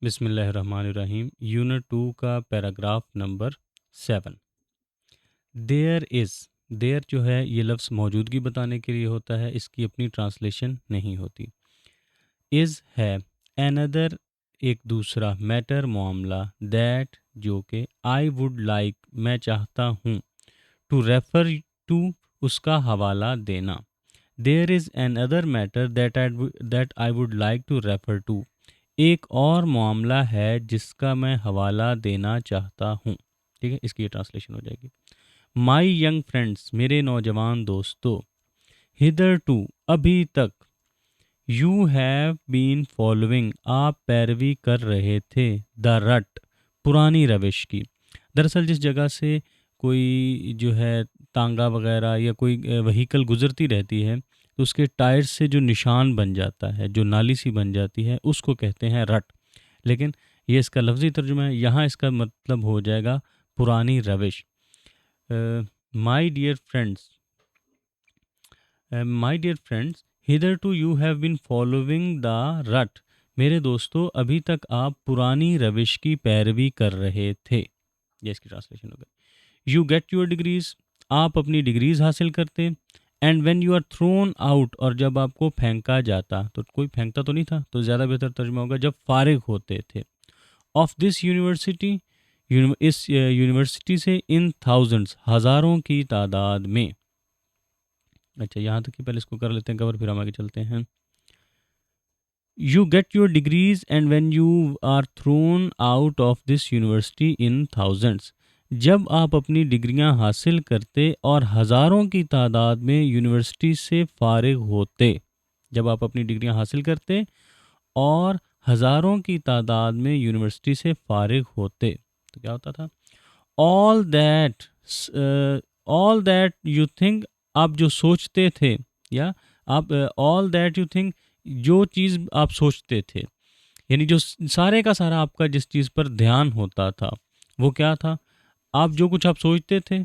बिस्मिल्लाहिर्रहमानिर्रहीम। यूनिट 2 का paragraph number 7। There जो है ये लफ्ज़ मौजूदगी बताने के लिए होता है, इसकी अपनी ट्रांसलेशन नहीं होती। इज़ है अनदर एक दूसरा, मैटर मामला, दैट जो कि आई वुड लाइक मैं चाहता हूँ, टू रेफ़र टू उसका हवाला देना। There is another matter that I would like to refer to, एक और मामला है जिसका मैं हवाला देना चाहता हूँ। ठीक है, इसकी ये ट्रांसलेशन हो जाएगी। माई यंग फ्रेंड्स, मेरे नौजवान दोस्तों, हिदर टू अभी तक, यू हैव बीन फॉलोइंग आप पैरवी कर रहे थे, द रट पुरानी रविश की। दरअसल जिस जगह से कोई जो है तांगा वगैरह या कोई व्हीकल गुजरती रहती है, तो उसके टायर से जो निशान बन जाता है, जो नाली सी बन जाती है, उसको कहते हैं रट। लेकिन ये इसका लफ्ज़ी तर्जुमा है, यहाँ इसका मतलब हो जाएगा पुरानी रविश। My dear friends, hitherto you have been following the rut, मेरे दोस्तों अभी तक आप पुरानी रविश की पैरवी कर रहे थे। ये इसकी ट्रांसलेशन हो गई। यू गेट योर डिग्रीज, आप अपनी डिग्रीज हासिल करते। And when you are thrown out, और जब आपको फेंका जाता, तो कोई फेंकता तो नहीं था, तो ज़्यादा बेहतर तर्जुमा होगा जब फारिग होते थे। ऑफ दिस यूनिवर्सिटी, इस यूनिवर्सिटी से, इन थाउजेंड्स हज़ारों की तादाद में। अच्छा, यहाँ तक कि पहले इसको कर लेते हैं कवर, फिर हम आगे चलते हैं। You get your degrees and when you are thrown out of this university in thousands, जब आप अपनी डिग्रियां हासिल करते और हज़ारों की तादाद में यूनिवर्सिटी से फारिग होते। जब आप अपनी डिग्रियां हासिल करते और हज़ारों की तादाद में यूनिवर्सिटी से फारिग होते, तो क्या होता था? ऑल दैट यू थिंक, आप जो सोचते थे, या आप ऑल दैट यू थिंक, जो चीज़ आप सोचते थे, यानी जो सारे का सारा आपका जिस चीज़ पर ध्यान होता था वो क्या था? आप जो कुछ आप सोचते थे।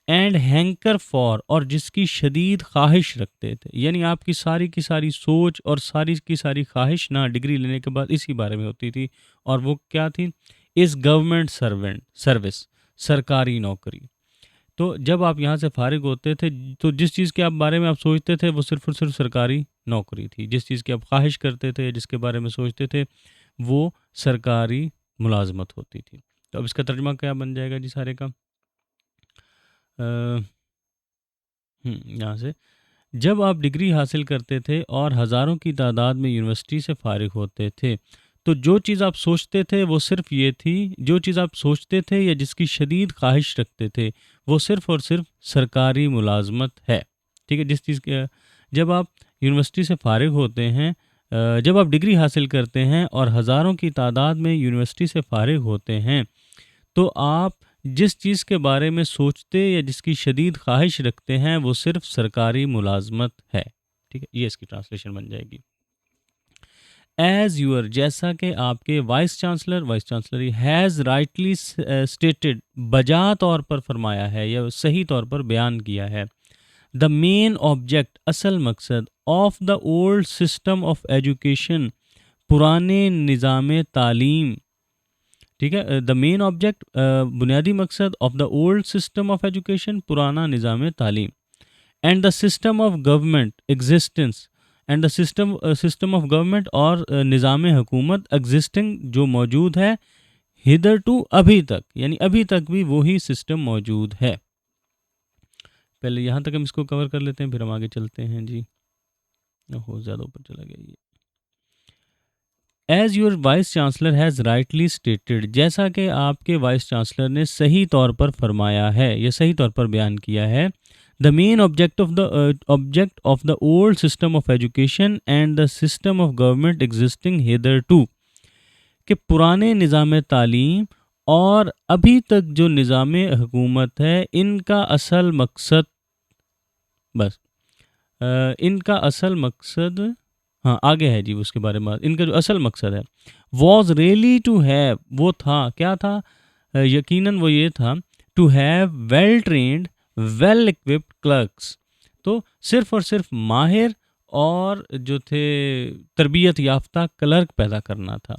एंड हैंकर फॉर, और जिसकी शदीद ख्वाहिश रखते थे, यानी आपकी सारी की सारी सोच और सारी की सारी ख्वाहिश ना डिग्री लेने के बाद इसी बारे में होती थी। और वो क्या थी? इस गवर्नमेंट सर्विस, सरकारी नौकरी। तो जब आप यहाँ से फारिग होते थे, तो जिस चीज़ के आप बारे में आप सोचते थे वो सिर्फ और सिर्फ सरकारी नौकरी थी। जिस चीज़ की आप ख्वाहिश करते थे, जिसके बारे में सोचते थे, वो सरकारी मुलाजमत होती थी। तो अब इसका तर्जुमा क्या बन जाएगा जी सारे का? यहाँ से, जब आप डिग्री हासिल करते थे और हज़ारों की तादाद में यूनिवर्सिटी से फारिग होते थे, तो जो चीज़ आप सोचते थे वो सिर्फ ये थी, जो चीज़ आप सोचते थे या जिसकी शदीद ख्वाहिश रखते थे, वो सिर्फ और सिर्फ सरकारी मुलाजमत है। ठीक है, जिस चीज़ के, जब आप यूनिवर्सिटी से फारिग होते हैं, जब आप डिग्री हासिल करते हैं और हज़ारों की तादाद में यूनिवर्सिटी से फारिग होते हैं, तो आप जिस चीज़ के बारे में सोचते या जिसकी शदीद ख्वाहिश रखते हैं वो सिर्फ सरकारी मुलाजमत है। ठीक है, ये इसकी ट्रांसलेशन बन जाएगी। एज यूअर, जैसा कि आपके vice chancellor has rightly stated, बजा तौर पर फरमाया है या सही तौर पर बयान किया है। द मेन ऑब्जेक्ट, असल मकसद, of the old system of education, पुराने निज़ाम तालीम। ठीक है, द मेन ऑब्जेक्ट, बुनियादी मकसद, of the old system of education, पुराना निज़ाम तालीम। And the system of government existence, and the system of government, और निज़ाम हुकूमत एग्जिस्टिंग, जो मौजूद है, हिदर टू अभी तक, यानी अभी तक भी वही सिस्टम मौजूद है। पहले यहाँ तक हम इसको कवर कर लेते हैं, फिर हम आगे चलते हैं जी। हो ज़्यादा ऊपर चला गया ये। As your vice chancellor has rightly stated, जैसा कि आपके वाइस चांसलर ने सही तौर पर फरमाया है या सही तौर पर बयान किया है। The main object of the old system of education and the system of government existing hitherto, कि पुराने निज़ाम तालीम और अभी तक जो निज़ाम हुकूमत है, इनका असल मकसद, बस इनका असल मकसद, हाँ आगे है जी उसके बारे में, इनका जो असल मकसद है, वॉज रियली टू हैव, वो था, क्या था? यकीनन वो ये था, to have well trained well equipped clerks, तो सिर्फ और सिर्फ माहिर और जो थे तरबियत याफ्ता क्लर्क पैदा करना था।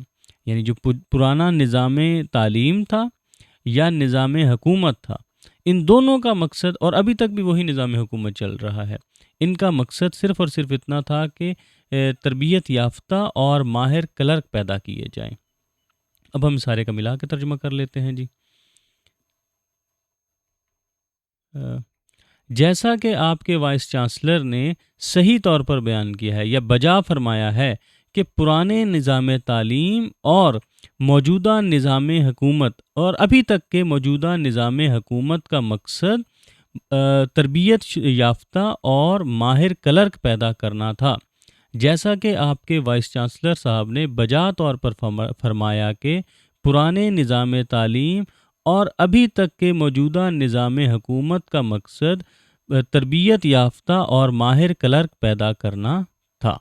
यानी जो पुराना निज़ाम तालीम था या निज़ाम हुकूमत था, इन दोनों का मकसद, और अभी तक भी वही निज़ाम हुकूमत चल रहा है, इनका मकसद सिर्फ़ और सिर्फ इतना था कि तरबियत याफ्ता और माहिर क्लर्क पैदा किए जाएं। अब हम सारे का मिला के तर्जुमा कर लेते हैं जी। अ, जैसा कि आपके वाइस चांसलर ने सही तौर पर बयान किया है या बजा फरमाया है कि पुराने निज़ाम तालीम और मौजूदा निज़ाम हुकूमत और अभी तक के मौजूदा निज़ाम हुकूमत का मकसद तरबियत याफ्ता और माहिर क्लर्क पैदा करना था। जैसा कि आपके वाइस चांसलर साहब ने बजा तौर पर फरमाया कि पुराने निज़ाम तालीम और अभी तक के मौजूदा निज़ाम हुकूमत का मकसद तरबियत याफ्ता और माहिर क्लर्क पैदा करना था।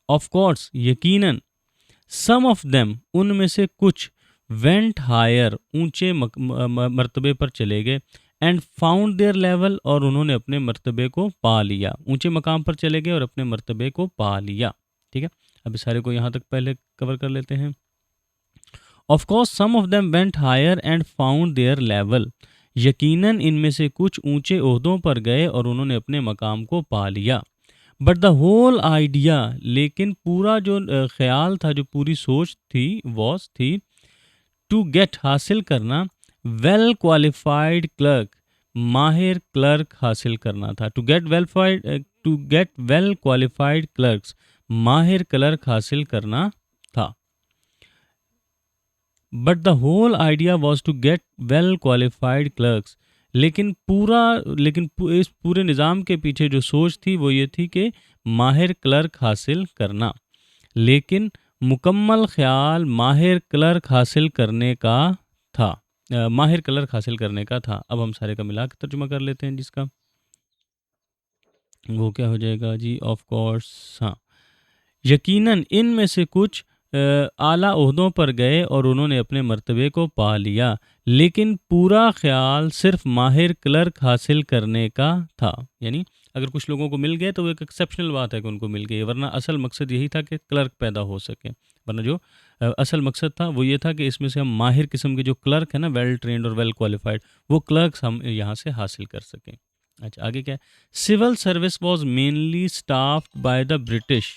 ऑफ कोर्स, यकीनन, सम ऑफ देम, उनमें से कुछ, वेंट हायर, ऊंचे मर्तबे पर चले गए, एंड फाउंड देयर लेवल, और उन्होंने अपने मर्तबे को पा लिया, ऊंचे मकाम पर चले गए और अपने मर्तबे को पा लिया। ठीक है, अब इस सारे को यहाँ तक पहले कवर कर लेते हैं। Of course some of them went higher and found their level, यकीनन इनमें से कुछ ऊंचे ओहदों पर गए और उन्होंने अपने मकाम को पा लिया। बट द होल आइडिया, लेकिन पूरा जो ख्याल था, जो पूरी सोच थी, वॉज थी टू गेट, हासिल करना, वेल क्वालिफाइड क्लर्क, माहिर क्लर्क हासिल करना था। To get well qualified clerks, माहिर क्लर्क हासिल करना था। But the whole idea was to get well qualified clerks, लेकिन इस पूरे निज़ाम के पीछे जो सोच थी वो ये थी कि माहिर क्लर्क हासिल करना, लेकिन मुकम्मल ख्याल माहिर क्लर्क हासिल करने का था। माहिर क्लर्क हासिल करने का था। अब हम सारे का मिला के तर्जुमा कर लेते हैं जिसका, वो क्या हो जाएगा जी। ऑफ कोर्स, हाँ, यकीनन इनमें से कुछ आला ओहदों पर गए और उन्होंने अपने मर्तबे को पा लिया, लेकिन पूरा ख्याल सिर्फ माहिर क्लर्क हासिल करने का था। यानी अगर कुछ लोगों को मिल गए तो वो एक एक्सेप्शनल बात है कि उनको मिल गई, वरना असल मकसद यही था कि क्लर्क पैदा हो सके। वरना जो असल मकसद था वो ये था कि इसमें से हम माहिर किस्म के जो क्लर्क है ना, वेल ट्रेंड और वेल क्वालिफाइड, वो क्लर्क्स हम यहाँ से हासिल कर सकें। अच्छा, आगे क्या है। Civil service was mainly staffed by the British,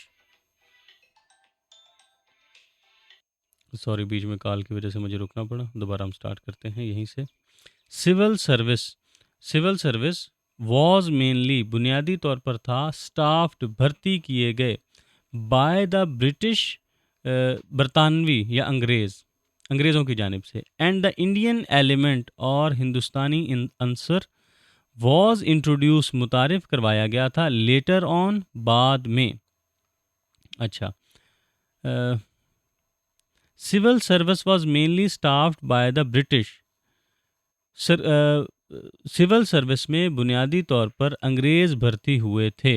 sorry बीच में कॉल की वजह से मुझे रुकना पड़ा, दोबारा हम स्टार्ट करते हैं यहीं से। सिविल सर्विस वॉज मेनली, बुनियादी तौर पर था, स्टाफ्ड, भर्ती किए गए, बाय द ब्रिटिश, बरतानवी या अंग्रेज़ों की जानिब से, एंड द इंडियन एलिमेंट, और हिंदुस्तानी अंसर, वॉज इंट्रोड्यूस, मुतारिफ करवाया गया था, लेटर ऑन, बाद में। अच्छा, civil service was mainly staffed by the British, civil service में बुनियादी तौर पर अंग्रेज़ भर्ती हुए थे,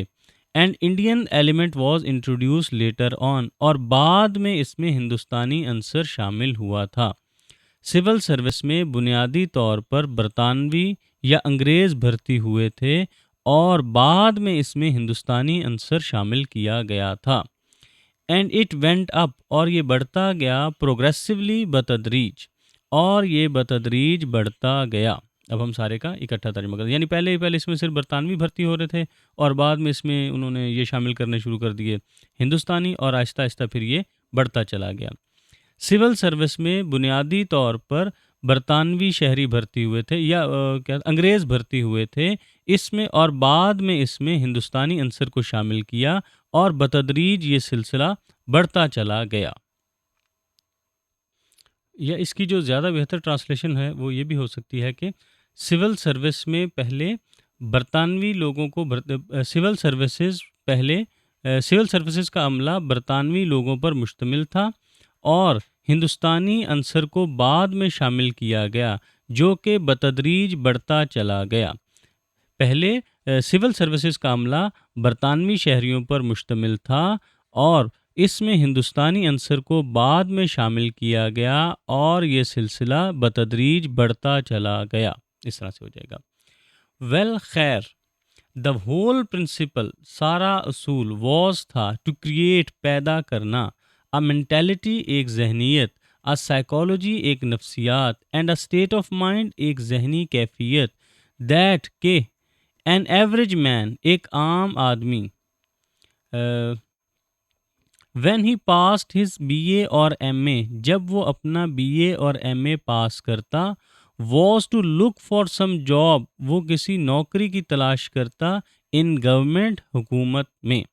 and Indian element was introduce later on, और बाद में इसमें हिंदुस्तानी अंसर शामिल हुआ था। सिविल सर्विस में बुनियादी तौर पर बरतानवी या अंग्रेज़ भर्ती हुए थे और बाद में इसमें हिंदुस्तानी अंसर शामिल किया गया था। एंड इट वेंट अप, और ये बढ़ता गया, प्रोग्रेसिवली, बतदरीज, और ये बतदरीज बढ़ता गया। अब हम सारे का इकट्ठा तर्जुमा करते हैं। यानी पहले इसमें सिर्फ बरतानवी भर्ती हो रहे थे और बाद में इसमें उन्होंने ये शामिल करने शुरू कर दिए हिंदुस्तानी, और आहिस्ता आहिस्ता फिर ये बढ़ता चला गया। सिविल सर्विस में बुनियादी तौर पर बरतानवी शहरी भर्ती हुए थे या क्या अंग्रेज़ भर्ती हुए थे इसमें, और बाद में इसमें हिंदुस्तानी अंसर को शामिल किया और बतदरीज ये सिलसिला बढ़ता चला गया। या इसकी जो ज़्यादा बेहतर ट्रांसलेशन है वो ये भी हो सकती है कि सिविल सर्विस में पहले बरतानवी लोगों को सिविल सर्विसेज का अमला बरतानवी लोगों पर मुश्तमिल था और हिंदुस्तानी अंसर को बाद में शामिल किया गया, जो कि बतदरीज बढ़ता चला गया। पहले सिविल सर्विसेज का अमला बरतानवी शहरियों पर मुश्तमिल था और इसमें हिंदुस्तानी अंसर को बाद में शामिल किया गया और ये सिलसिला बतदरीज बढ़ता चला गया। इस तरह से हो जाएगा। वेल खैर, द होल प्रिंसिपल, सारा असूल, वॉज था, टू क्रिएट, पैदा करना, अ मेंटेलिटी, एक जहनीत, अ साइकोलॉजी एक नफ्सियात, and a state of mind एक जहनी कैफियत, दैट के एन एवरेज मैन एक आम आदमी when he passed his BA और एमए जब वो अपना बीए और एमए पास करता, was to look for some job वो किसी नौकरी की तलाश करता, इन गवर्नमेंट हुकूमत में।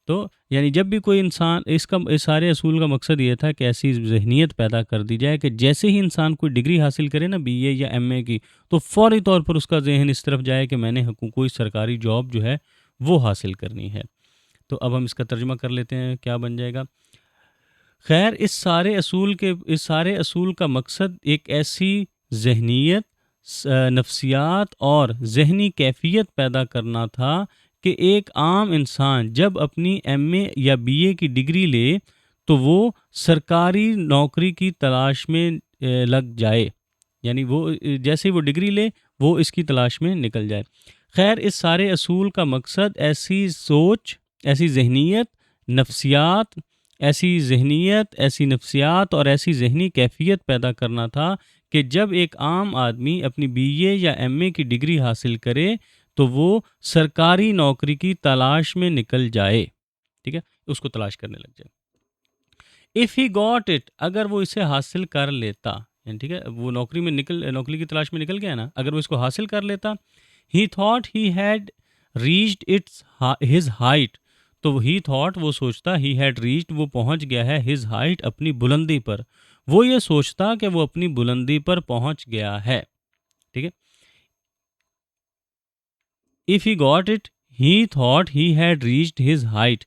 तो यानी जब भी कोई इंसान इस सारे असूल का मकसद ये था कि ऐसी ज़हनियत पैदा कर दी जाए कि जैसे ही इंसान कोई डिग्री हासिल करे ना बीए या एमए की, तो फ़ौरी तौर पर उसका जहन इस तरफ जाए कि मैंने कोई सरकारी जॉब जो है वो हासिल करनी है। तो अब हम इसका तर्जुमा कर लेते हैं, क्या बन जाएगा। खैर इस सारे असूल का मकसद एक ऐसी जहनीत, नफ्सियात और जहनी कैफियत पैदा करना था कि एक आम इंसान जब अपनी एमए या बीए की डिग्री ले तो वो सरकारी नौकरी की तलाश में लग जाए। यानी वो जैसे ही वो डिग्री ले वो इसकी तलाश में निकल जाए। खैर इस सारे असूल का मकसद ऐसी सोच, ऐसी जहनीत, नफ्सियात ऐसी नफ्सियात और ऐसी जहनी कैफियत पैदा करना था कि जब एक आम आदमी अपनी बीए या एमए की डिग्री हासिल करे तो वो सरकारी नौकरी की तलाश में निकल जाए। ठीक है, उसको तलाश करने लग जाए। इफ़ ही गॉट इट अगर वो इसे हासिल कर लेता, यानी ठीक है वो नौकरी की तलाश में निकल गया ना, अगर वो इसको हासिल कर लेता, ही thought he had reached it's his height, तो ही थॉट वो सोचता, ही हैड रीच्ड वो पहुंच गया है, हिज हाइट अपनी बुलंदी पर, वो ये सोचता कि वो अपनी बुलंदी पर पहुंच गया है। ठीक है, if he got it he thought he had reached his height,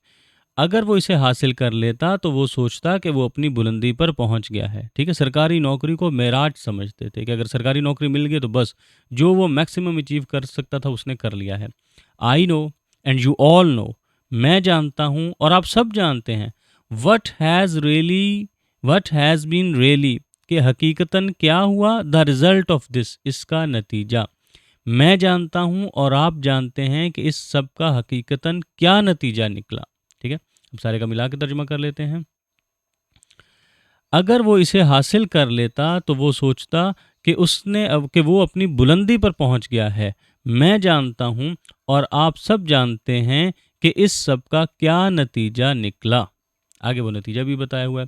अगर वो इसे हासिल कर लेता तो वो सोचता कि वो अपनी बुलंदी पर पहुंच गया है। ठीक है, सरकारी नौकरी को मेराज समझते थे कि अगर सरकारी नौकरी मिल गई तो बस जो वो मैक्सिमम अचीव कर सकता था उसने कर लिया है। I know and you all know, मैं जानता हूँ और आप सब जानते हैं, वट हैज़ बीन रियली, कि हकीकतन क्या हुआ, द रिजल्ट ऑफ दिस, इसका नतीजा। मैं जानता हूँ और आप जानते हैं कि इस सब का हकीकतन क्या नतीजा निकला। ठीक है, अब सारे का मिला के तर्जुमा कर लेते हैं। अगर वो इसे हासिल कर लेता तो वो सोचता कि वो अपनी बुलंदी पर पहुंच गया है। मैं जानता हूं और आप सब जानते हैं कि इस सब का क्या नतीजा निकला। आगे वो नतीजा भी बताया हुआ है।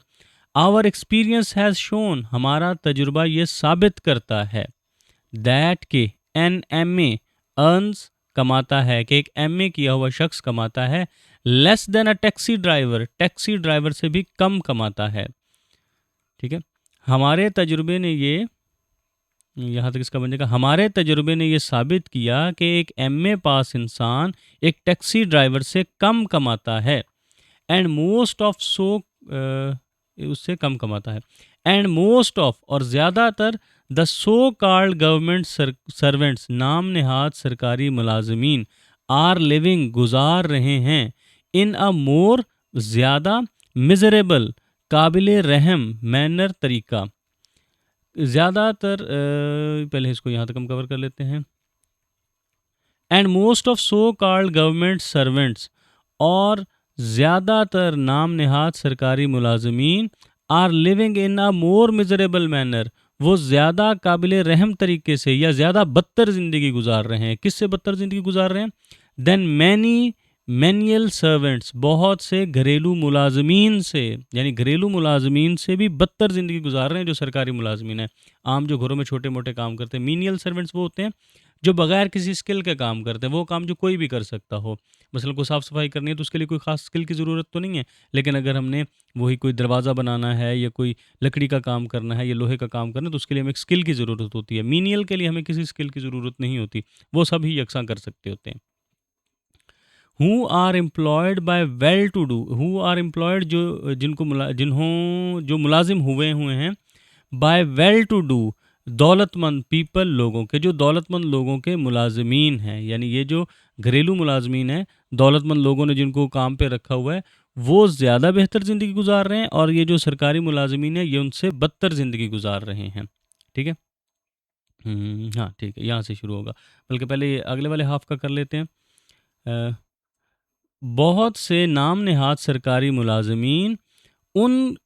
आवर एक्सपीरियंस हैज़ शोन, हमारा तजुर्बा ये साबित करता है, दैट के एन एम ए अर्न्स, कमाता है, कि एक एमए किया हुआ शख्स कमाता है, less than a taxi driver से भी कम कमाता है। ठीक है, हमारे तजुर्बे ने ये यहाँ तक इसका बन जाएगा, हमारे तजुर्बे ने ये साबित किया कि एक एमए पास इंसान एक टैक्सी ड्राइवर से कम कमाता है, एंड मोस्ट ऑफ उससे कम कमाता है, एंड मोस्ट ऑफ और ज़्यादातर the so called government servants, नाम नेहाद सरकारी मुलाजमीन, आर लिविंग गुजार रहे हैं, इन अ मोर ज़्यादा मिजरेबल काबिल रहम मैनर तरीका। ज़्यादातर पहले इसको यहाँ तक हम कवर कर लेते हैं। And most of so called government servants, और ज़्यादातर नाम नेहाद सरकारी मुलाजमीन, are living in a more miserable manner, वो ज़्यादा काबिल रहम तरीके से या ज़्यादा बदतर ज़िंदगी गुजार रहे हैं। किससे बदतर ज़िंदगी गुजार रहे हैं? देन मैनी मैनुअल सर्वेंट्स, बहुत से घरेलू मुलाजमीन से, यानी घरेलू मुलाजमीन से भी बदतर ज़िंदगी गुजार रहे हैं जो सरकारी मुलाजमीन है। आम जो घरों में छोटे मोटे काम करते हैं, मीनियल सर्वेंट्स वो होते हैं जो बगैर किसी स्किल के काम करते हैं, वो काम जो कोई भी कर सकता हो। मसलन को साफ़ सफाई करनी है तो उसके लिए कोई ख़ास स्किल की ज़रूरत तो नहीं है, लेकिन अगर हमने वही कोई दरवाज़ा बनाना है या कोई लकड़ी का काम करना है या लोहे का काम करना है तो उसके लिए हमें एक स्किल की ज़रूरत होती है। मीनियल के लिए हमें किसी स्किल की ज़रूरत नहीं होती, वो सब ही यकसा कर सकते होते हैं। Who are employed by well to do, who are employed जो मुलाजिम हुए हैं, बाय वेल टू डू दौलतमंद पीपल, लोगों के, जो दौलतमंद लोगों के मुलाजमीन हैं, यानी ये जो घरेलू मुलाजमीन हैं, दौलतमंद लोगों ने जिनको काम पे रखा हुआ है, वो ज़्यादा बेहतर ज़िंदगी गुजार रहे हैं, और ये जो सरकारी मुलाजमीन है ये उनसे बदतर ज़िंदगी गुजार रहे हैं। ठीक है, हाँ ठीक है, यहाँ से शुरू होगा, बल्कि पहले ये अगले वाले हाफ का कर लेते हैं। बहुत से नाम नेहाद सरकारी मुलाजमीन उन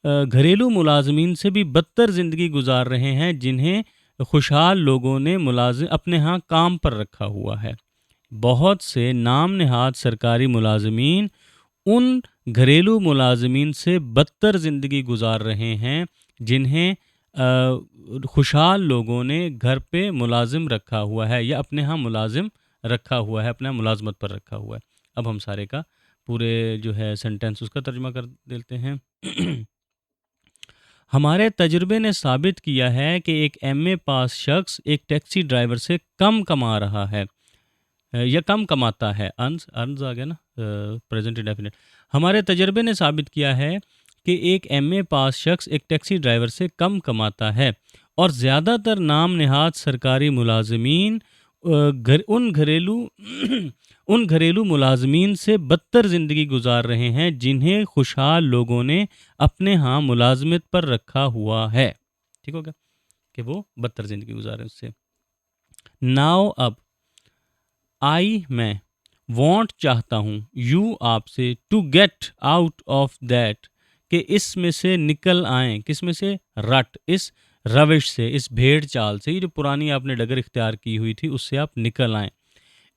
घरेलू मुलाजमीन से भी बदतर ज़िंदगी गुजार रहे हैं जिन्हें खुशहाल लोगों ने मुलाजिम अपने यहाँ काम पर रखा हुआ है। बहुत से नाम नहाद सरकारी मुलाजमीन उन घरेलू मुलाजमीन से बदतर ज़िंदगी गुजार रहे हैं जिन्हें खुशहाल लोगों ने घर पे मुलाजिम रखा हुआ है या अपने यहाँ मुलाजिम रखा हुआ है, अपना मुलाजमत पर रखा हुआ है। अब हम सारे का पूरे जो है सेंटेंस उसका तर्जुमा कर देते हैं। हमारे तजुर्बे ने साबित किया है कि एक एमए पास शख्स एक टैक्सी ड्राइवर से कम कमा रहा है या कम कमाता है। अर्न्स अर्न्स आ गया ना, प्रेजेंट इंडेफिनिट। हमारे तजर्बे ने साबित किया है कि एक एमए पास शख्स एक टैक्सी ड्राइवर से कम कमाता है और ज़्यादातर नाम नहाद सरकारी मुलाजमीन उन घरेलू मुलाजमीन से बदतर ज़िंदगी गुजार रहे हैं जिन्हें खुशहाल लोगों ने अपने यहाँ मुलाजमत पर रखा हुआ है। ठीक हो गया कि वो बदतर ज़िंदगी गुजारे उससे। नाउ अब मैं वॉन्ट चाहता हूँ, यू आपसे, to get out of that कि इसमें से निकल आएँ, किस में से, रट, इस रविश से, इस भेड़ चाल से, ये जो पुरानी आपने डगर इख्तियार की हुई थी उससे आप निकल आएँ।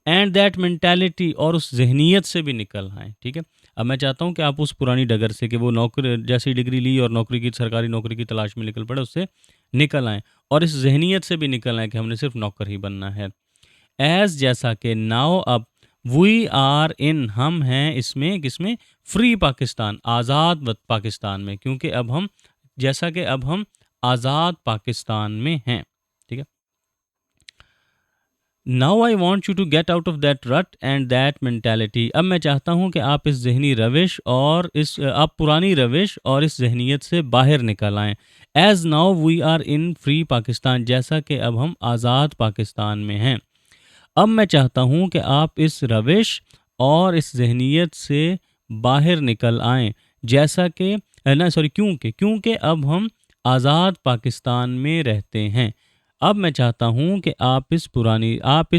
एंड दैट मेंटालिटी, और उस जहनीत से भी निकल आएँ। ठीक है, अब मैं चाहता हूँ कि आप उस पुरानी डगर से कि वो नौकरी जैसी डिग्री ली और नौकरी की, सरकारी नौकरी की तलाश में निकल पड़े, उससे निकल आएँ और इस जहनीत से भी निकल आएँ कि हमने सिर्फ नौकर ही बनना है। एज जैसा कि नाउ अब, वी आर इन, हम हैं इसमें, किसमें, फ्री पाकिस्तान, आज़ाद पाकिस्तान में, क्योंकि अब हम, जैसा कि अब हम आज़ाद पाकिस्तान में हैं। ठीक है, now I want you to get out of that rut and that mentality. अब मैं चाहता हूँ कि आप इस जहनी रविश और आप पुरानी रविश और इस जहनीत से बाहर निकल आएँ। As now we are in free Pakistan, जैसा कि अब हम आज़ाद पाकिस्तान में हैं। अब मैं चाहता हूँ कि आप इस रविश और इस जहनीत से बाहर निकल आएँ, जैसा कि क्योंकि अब हम आज़ाद पाकिस्तान में रहते हैं। अब मैं चाहता हूँ कि आप इस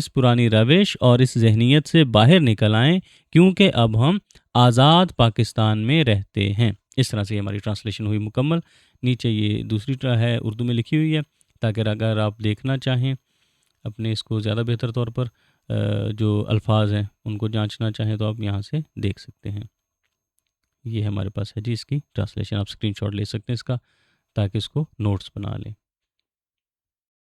पुरानी रविश और इस जहनीत से बाहर निकल आएँ, क्योंकि अब हम आज़ाद पाकिस्तान में रहते हैं। इस तरह से हमारी ट्रांसलेशन हुई मुकम्मल। नीचे ये दूसरी है, उर्दू में लिखी हुई है, ताकि अगर आप देखना चाहें अपने इसको ज़्यादा बेहतर तौर पर, जो अल्फाज हैं उनको जांचना चाहें तो आप यहाँ से देख सकते हैं। ये हमारे पास है जी इसकी ट्रांसलेशन, आप स्क्रीनशॉट ले सकते हैं इसका ताकि इसको नोट्स बना लें।